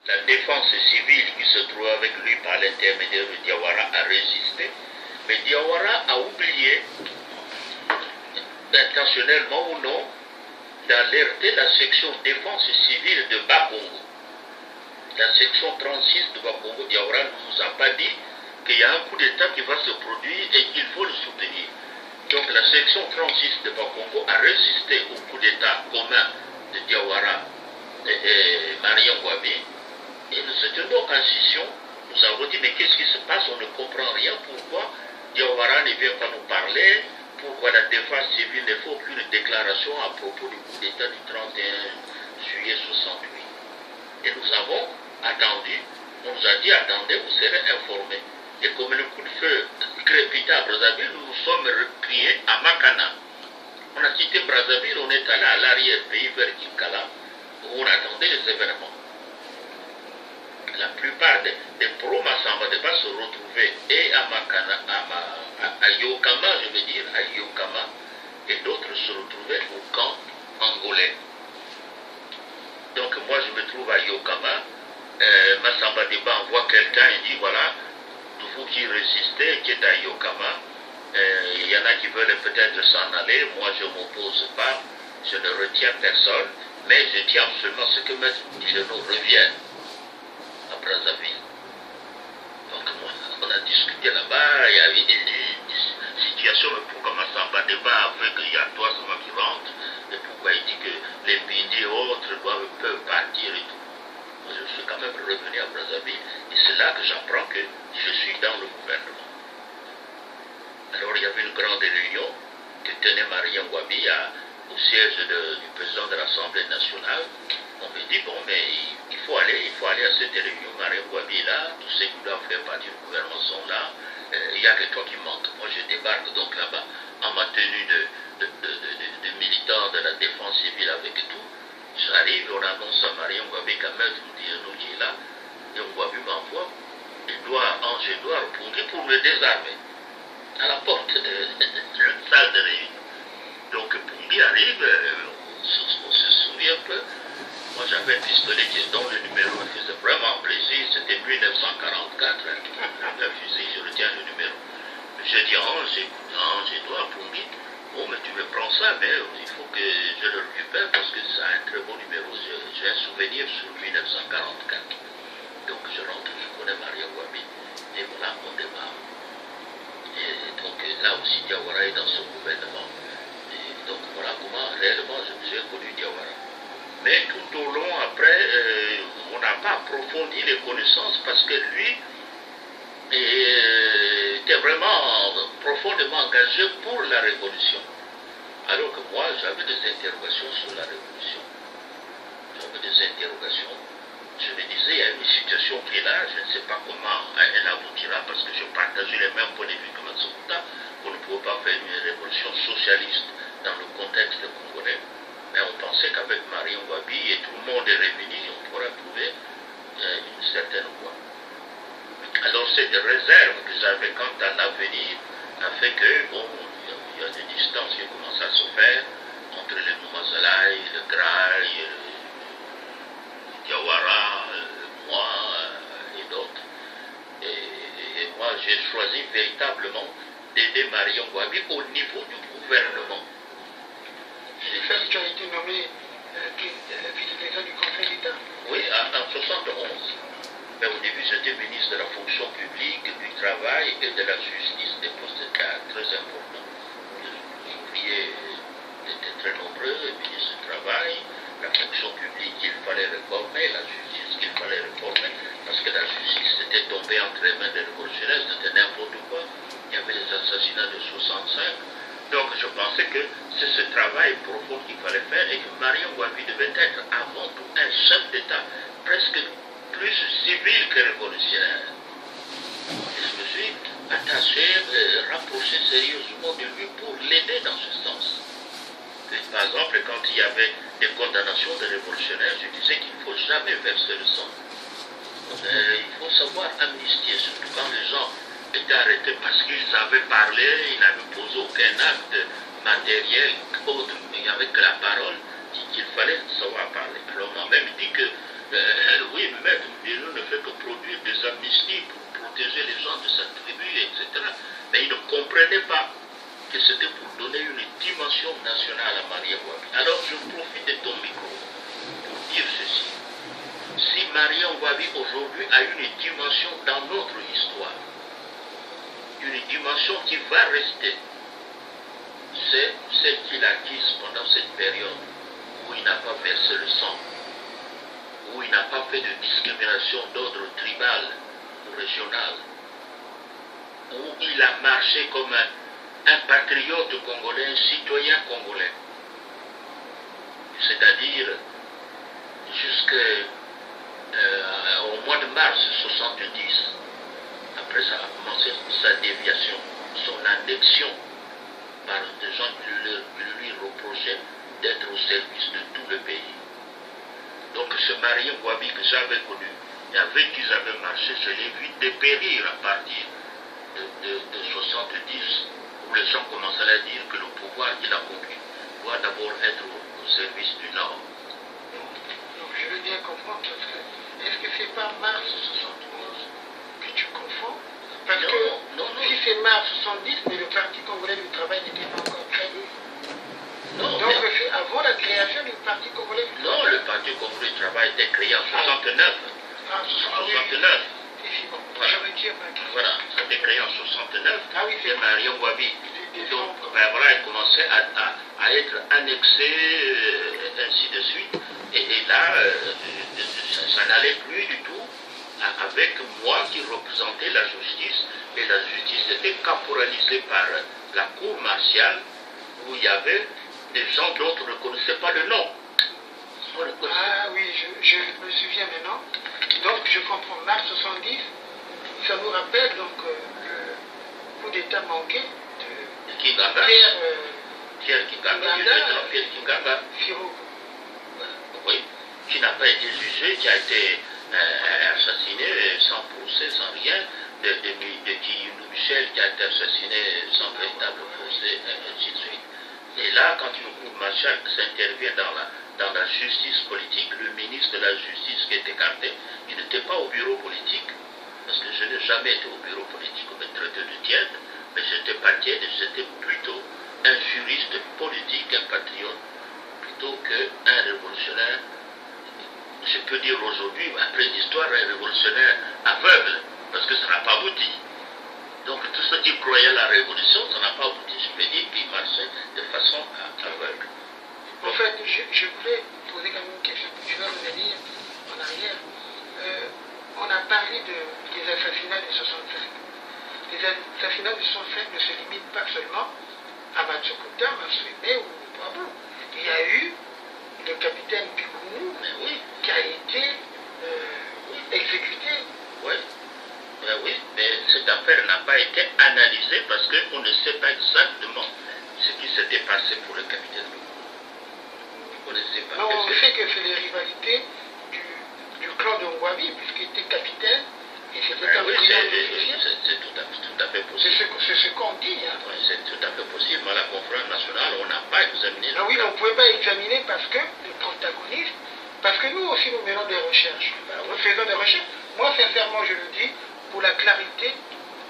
La défense civile qui se trouve avec lui par l'intermédiaire de Diawara a résisté, mais Diawara a oublié, intentionnellement ou non, d'alerter la section défense civile de Bas-Congo. La section 36 de Bas-Congo, Diawara ne nous a pas dit qu'il y a un coup d'État qui va se produire et qu'il faut le soutenir. Donc la section 36 de Bas-Congo a résisté au coup d'État commun de Diawara et Mariam Wabi. Et nous étions donc en scission. Nous avons dit, mais qu'est-ce qui se passe? On ne comprend rien. Pourquoi Diawara ne vient pas nous parler? Pourquoi la défense civile ne fait aucune déclaration à propos du coup d'État du 31 juillet 68? Et nous avons attendu. On nous a dit, attendez, vous serez informés. Et comme le coup de feu crépitait à Brazzaville, nous nous sommes repliés à Makana. On a quitté Brazzaville, on est allé à l'arrière-pays vers Kinkala, où on attendait les événements. La plupart des pro-Massamba ne pas se retrouver et à Makana, à Yokama, je veux dire, à Yokama, et d'autres se retrouvaient au camp angolais. Donc moi je me trouve à Yokama, Massamba Deba envoie quelqu'un et dit voilà, vous qui résistez, qui êtes à Yokama, il y en a qui veulent peut-être s'en aller, moi je ne m'oppose pas, je ne retiens personne, mais je tiens absolument ce que M. Geno revienne à Brazzaville. Donc on a discuté là-bas, il y avait des situations, mais pourquoi Massamba Deba a fait qu'il y a toi seulement qui rentre, et pourquoi il dit que les Bindi et autres peuvent partir et tout. Moi, je suis quand même revenu à Brazzaville, et c'est là que j'apprends que je suis dans le gouvernement. Alors il y avait une grande réunion que tenait Mariam Wabi au siège du président de l'Assemblée nationale. On me dit, bon, mais il faut aller à cette réunion. Mariam Wabi est là, tous ceux qui doivent faire partie du gouvernement sont là. Il n'y a que toi qui manque. Moi, je débarque donc là-bas en ma tenue de militant de la défense civile avec tout. J'arrive, on annonce à Mariam Wabi qu'à Maître Moudiano qui est là. Et Wabi m'envoie. Je dois répondre pour me désarmer à la porte de la salle de réunion. Donc Pumbi arrive, on se souvient un peu. Moi j'avais un pistolet dont le numéro me faisait vraiment plaisir, c'était 1944, un fusil, je retiens le numéro. Je dis écoute, je dois Pumbi. Bon, mais tu me prends ça, mais il faut que je le récupère parce que c'est un très bon numéro. J'ai un souvenir sur 1944. Donc je rentre, je connais Maria Wabi. Et voilà, on démarre. Et donc là aussi, Diawara est dans ce gouvernement. Et donc voilà comment réellement j'ai connu Diawara. Mais tout au long, après, on n'a pas approfondi les connaissances parce que lui était vraiment profondément engagé pour la révolution. Alors que moi, j'avais des interrogations sur la révolution. J'avais des interrogations. Je me disais, il y a une situation qui est là, je ne sais pas comment elle aboutira parce que je partageais les mêmes points de vue que Matsukuta, qu'on ne pouvait pas faire une révolution socialiste dans le contexte congolais. Mais on pensait qu'avec Mariam Wabi et tout le monde est revenu, on pourrait trouver une certaine voie. Alors cette réserve que j'avais quant à l'avenir a fait que, bon, il y a des distances qui ont commencé à se faire entre les Noumazalaï, le Graï, Diawara, moi et d'autres. Et moi, j'ai choisi véritablement d'aider Mariam Wabi au niveau du gouvernement. C'est ça que tu as été nommé vice-président du Conseil d'État? Oui, en 71. Mais au début, j'étais ministre de la fonction publique, du travail et de la justice, des postes très importants. Les ouvriers étaient très nombreux, le ministre du travail, la fonction publique qu'il fallait réformer, la justice qu'il fallait réformer, parce que la justice était tombée entre les mains des révolutionnaires, c'était n'importe quoi. Il y avait les assassinats de 65. Donc je pensais que c'est ce travail profond qu'il fallait faire et que Mariam Wabi devait être avant tout un chef d'État, presque plus civil que révolutionnaire. Et je me suis attaché, rapproché sérieusement de lui pour l'aider dans ce sens. Par exemple, quand il y avait des condamnations de révolutionnaires, je disais qu'il ne faut jamais verser le sang. Il faut savoir amnistier, surtout quand les gens étaient arrêtés parce qu'ils avaient parlé, ils n'avaient posé aucun acte matériel autre, mais il n'y avait que la parole, qu'il fallait savoir parler. Alors on m'a même dit que, oui, maître, etc. Mais ils ne comprenaient pas que c'était pour donner une dimension nationale à Marien Ngouabi. Alors je profite de ton micro pour dire ceci. Si Marien Ngouabi aujourd'hui a une dimension dans notre histoire, une dimension qui va rester, c'est celle qu'il a acquise pendant cette période où il n'a pas versé le sang, où il n'a pas fait de discrimination d'ordre tribal ou régional, où il a marché comme un patriote congolais, un citoyen congolais. C'est-à-dire jusqu'au mois de mars 70, après ça a commencé sa déviation, son annexion par des gens qui lui reprochaient d'être au service de tout le pays. Donc ce Marien Ngouabi que j'avais connu et avec qui j'avais marché, je l'ai vu dépérir à partir de 70, où les gens commençaient à dire que le pouvoir qu'il a conquis doit d'abord être au service du Nord. Donc je veux bien comprendre, parce que est-ce que c'est pas mars 71 que tu confonds? Parce que si c'est mars 70, mais le Parti congolais du travail n'était pas encore créé. Non, donc c'est avant la création du Parti congolais du travail. Non, le Parti congolais du travail était créé en 69. Ah, 69. Bon, voilà. Je retire ma question. Voilà, ça a été créé en 69. Ah oui, c'est Marien Ngouabi. Donc, ben voilà, il commençait à être annexé, ainsi de suite. Et là, ça n'allait plus du tout avec moi qui représentais la justice. Et la justice était caporalisée par la cour martiale, où il y avait des gens dont on ne connaissait pas le nom. Ah oui, je me souviens maintenant. Donc je comprends, mars 70, ça nous rappelle donc le coup d'état manqué de Kinganga. Pierre Kinganga, Pierre Kinganga. Oui, qui n'a pas été jugé, qui a été assassiné sans procès, sans rien, de Michel qui a été assassiné sans véritable procès, ainsi de suite. Et là, quand une cour martiale s'intervient dans la justice politique, le ministre de la Justice qui est écarté, il n'était pas au bureau politique, parce que je n'ai jamais été au bureau politique comme un traité de tiède, mais je n'étais pas tiède, j'étais plutôt un juriste politique, un patriote, plutôt qu'un révolutionnaire. Je peux dire aujourd'hui, après l'histoire, un révolutionnaire aveugle, parce que ça n'a pas abouti. Donc tous ceux qui croyaient à la révolution, ça n'a pas abouti. Je peux dire qu'ils marchaient de façon aveugle. En fait, je voulais poser quand même une question. Je vais revenir en arrière. On a parlé des assassinats de 65. Les assassinats de 65 ne se limitent pas seulement à Matsukuta, Masweme ou Bravo. Il y a eu le capitaine Bikoumou qui a été exécuté. Oui. Ben oui, mais cette affaire n'a pas été analysée parce qu'on ne sait pas exactement ce qui s'était passé pour le capitaine Bikoumou. On ne sait pas. Non, on sait que c'est les rivalités du clan de Ngouabi, puisqu'il était capitaine et c'était un brillant officier. C'est tout à fait possible. C'est ce qu'on dit. Hein. Oui, c'est tout à fait possible. Mais la conférence nationale, on n'a pas examiné. Ah oui, on ne pouvait pas examiner parce que le protagoniste, parce que nous aussi nous menons des recherches. Nous faisons des recherches. Moi, sincèrement, je le dis, pour la clarité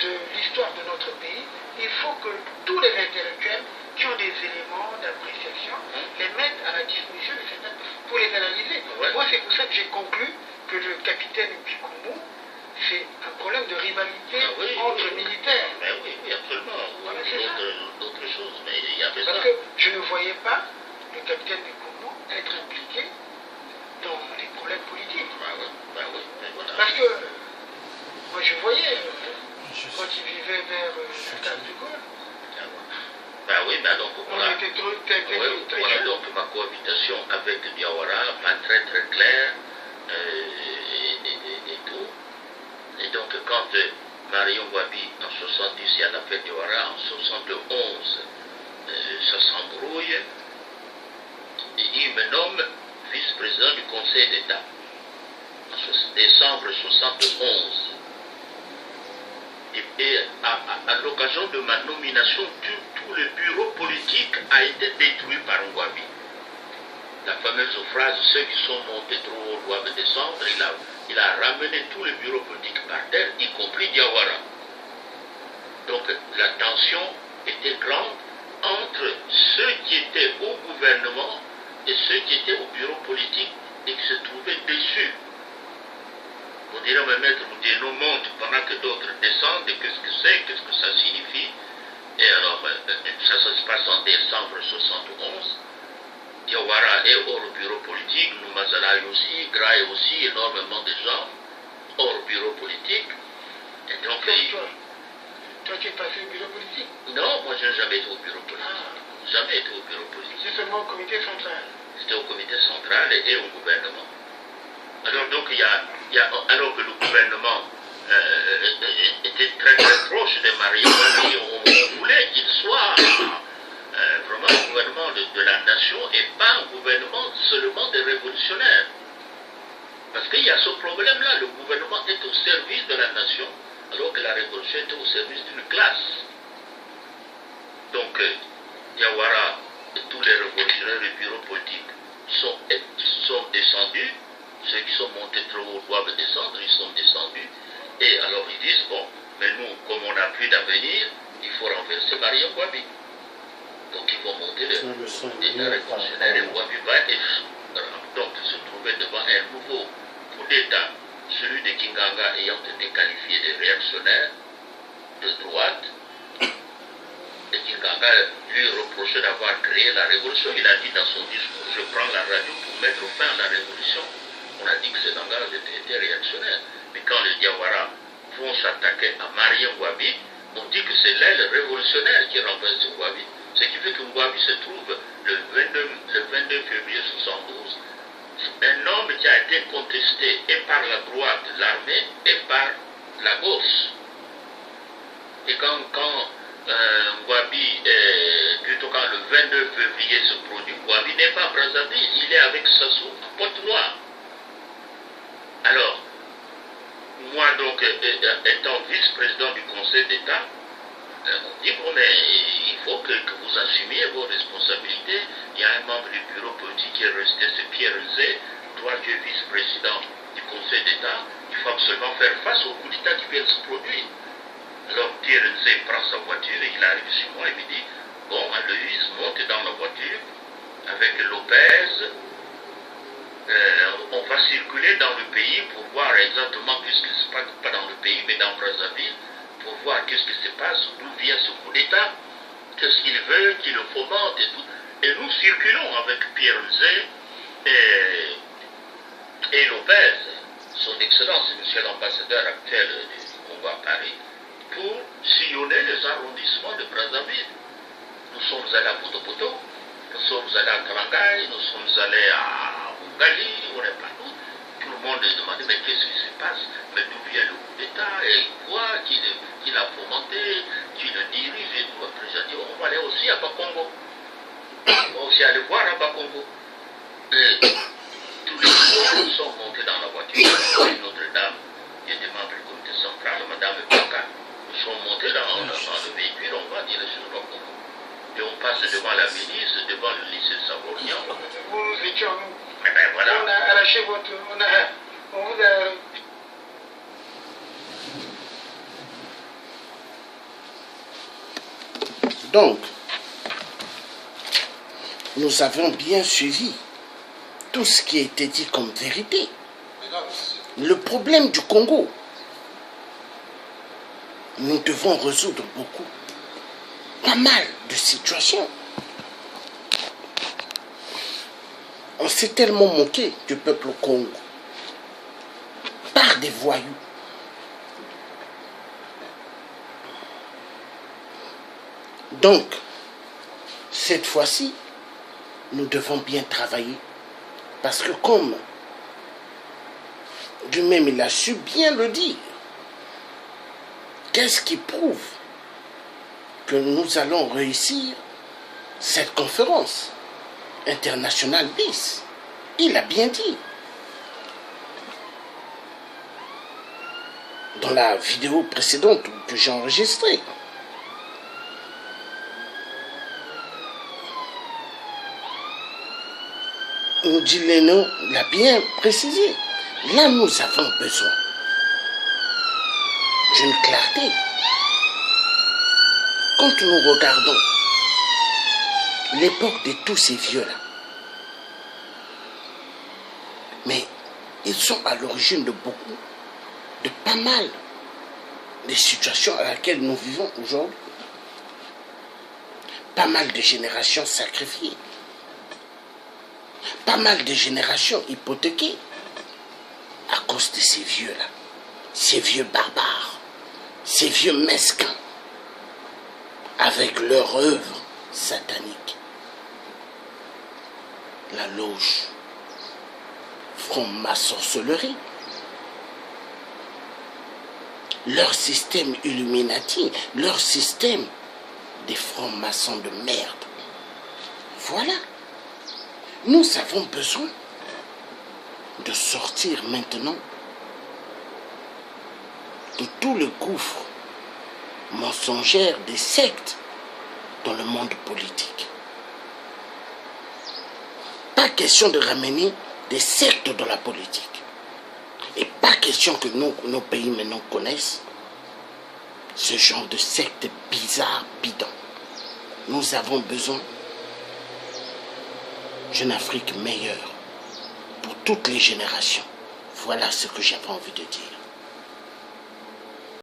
de l'histoire de notre pays, il faut que tous les intellectuels qui ont des éléments d'appréciation les mettent à la disposition de certaines personnes pour les analyser. Ouais. Moi, c'est pour ça que j'ai conclu que le capitaine Bikoumou, c'est un problème de rivalité entre militaires. Ben oui, absolument. Voilà, d'autres choses, mais il y avait parce ça. que je ne voyais pas le capitaine Bikoumou être impliqué dans les problèmes politiques. Ben oui, voilà. Parce que moi, je voyais quand il vivait vers le stade de Gaulle. Ben oui, ben donc voilà. On était très voilà donc ma cohabitation avec Diawara, pas très très claire et tout. Et donc quand Marion Ngouabi en 70, il y a l'affaire Diawara, en 71, ça s'embrouille, et il me nomme vice-président du Conseil d'État en décembre 71. Et à l'occasion de ma nomination, tout le bureau politique a été détruit par Ngouabi. La fameuse phrase « ceux qui sont montés trop haut doivent descendre », il a ramené tout le bureau politique par terre, y compris Diawara. Donc la tension était grande entre ceux qui étaient au gouvernement et ceux qui étaient au bureau politique et qui se trouvaient déçus. On dirait, mais maître, vous dites, nous monte pendant que d'autres descendent, et qu'est-ce que c'est, qu'est-ce que ça signifie. Et alors, ça se passe en décembre 71. Diawara est hors bureau politique, Noumazala aussi, Graï aussi, énormément de gens hors bureau politique. Et donc, toi, tu es passé au bureau politique? Non, moi je n'ai jamais été au bureau politique. Jamais été au bureau politique. C'est seulement au comité central. C'était au comité central et au gouvernement. Alors donc alors que le gouvernement était très très proche de Mario Wami, on voulait qu'il soit vraiment un gouvernement de la nation et pas un gouvernement seulement des révolutionnaires. Parce qu'il y a ce problème-là, le gouvernement est au service de la nation, alors que la révolution était au service d'une classe. Donc, Diawara et tous les révolutionnaires du bureau politique sont descendus. Ceux qui sont montés trop haut doivent descendre, ils sont descendus. Et alors ils disent, bon, mais nous, comme on n'a plus d'avenir, il faut renverser Maria Wabi. Donc ils vont monter les révolutionnaires et Wabi va être. Donc se trouver devant un nouveau coup d'État, celui de Kinganga ayant été qualifié de réactionnaire de droite. Et Kinganga lui reprochait d'avoir créé la révolution. Il a dit dans son discours, je prends la radio pour mettre fin à la révolution. On a dit que ces langages étaient réactionnaires. Mais quand les Diawara vont s'attaquer à Marien Wabi, on dit que c'est l'aile révolutionnaire qui renverse Wabi. Ce qui fait que Wabi se trouve le 22 février 72. Un homme qui a été contesté et par la droite, l'armée, et par la gauche. Et quand Wabi, plutôt quand le 22 février se produit, Wabi n'est pas à Brazzaville, il est avec Sassou à Pointe-Noire. Alors, moi donc, étant vice-président du Conseil d'État, on dit, bon, mais il faut que vous assumiez vos responsabilités. Il y a un membre du bureau politique qui est resté, c'est Pierre Nzé. Toi, tu es vice-président du Conseil d'État. Il faut absolument faire face au coup d'État qui vient de se produire. Alors, Pierre Nzé prend sa voiture et il arrive sur moi et me dit, bon, Aloïs monte dans la voiture avec Lopez. On va circuler dans le pays pour voir exactement qu'est-ce qui se passe, pas dans le pays, mais dans Brazzaville, pour voir qu'est-ce qui se passe, d'où vient ce coup d'État, qu'est-ce qu'il veut, qu'il le fomente et tout. Et nous circulons avec Pierre Nzé et Lopez, son excellence, monsieur l'ambassadeur actuel du Congo à Paris, pour sillonner les arrondissements de Brazzaville. Nous sommes allés à Potopoto, nous sommes allés à Karangaï, nous sommes allés à Ougali, on est partout. Tout le monde se demandait, mais qu'est-ce qui se passe? Mais d'où vient le coup d'État? Et quoi qu'il a fomenté, qui le dirige et tout. Après, j'ai dit, on va aller aussi à Bakongo. On va aussi aller voir à Bakongo. Et tous les jours, nous sommes montés dans la voiture. Une autre dame qui était membre du comité central, Madame Baka. Nous sommes montés dans le véhicule, on va direction Bakongo. Et on passe devant la milice, devant le lycée Savorian. Nous étions, nous. Et ben voilà. On a arraché votre... On vous a... Donc, nous avons bien suivi tout ce qui a été dit comme vérité. Le problème du Congo, nous devons résoudre beaucoup, pas mal de situations. On s'est tellement moqué du peuple Congo par des voyous. Donc, cette fois-ci, nous devons bien travailler. Parce que comme lui-même il a su bien le dire, qu'est-ce qui prouve que nous allons réussir cette conférence internationale BIS? Il a bien dit. Dans la vidéo précédente que j'ai enregistrée. Ndileno l'a bien précisé. Là, nous avons besoin d'une clarté. quand nous regardons l'époque de tous ces vieux-là, mais ils sont à l'origine de beaucoup, de pas mal des situations à laquelle nous vivons aujourd'hui. Pas mal de générations sacrifiées. Pas mal de générations hypothéquées à cause de ces vieux-là. Ces vieux barbares, ces vieux mesquins, avec leur œuvre satanique. La loge, franc-maçonnerie, leur système Illuminati, leur système des francs-maçons de merde. Voilà. Nous avons besoin de sortir maintenant de tout le gouffre mensongère des sectes dans le monde politique. Pas question de ramener des sectes dans la politique. Et pas question que nos pays maintenant connaissent ce genre de secte bizarre, bidon. Nous avons besoin d'une Afrique meilleure pour toutes les générations. Voilà ce que j'avais envie de dire.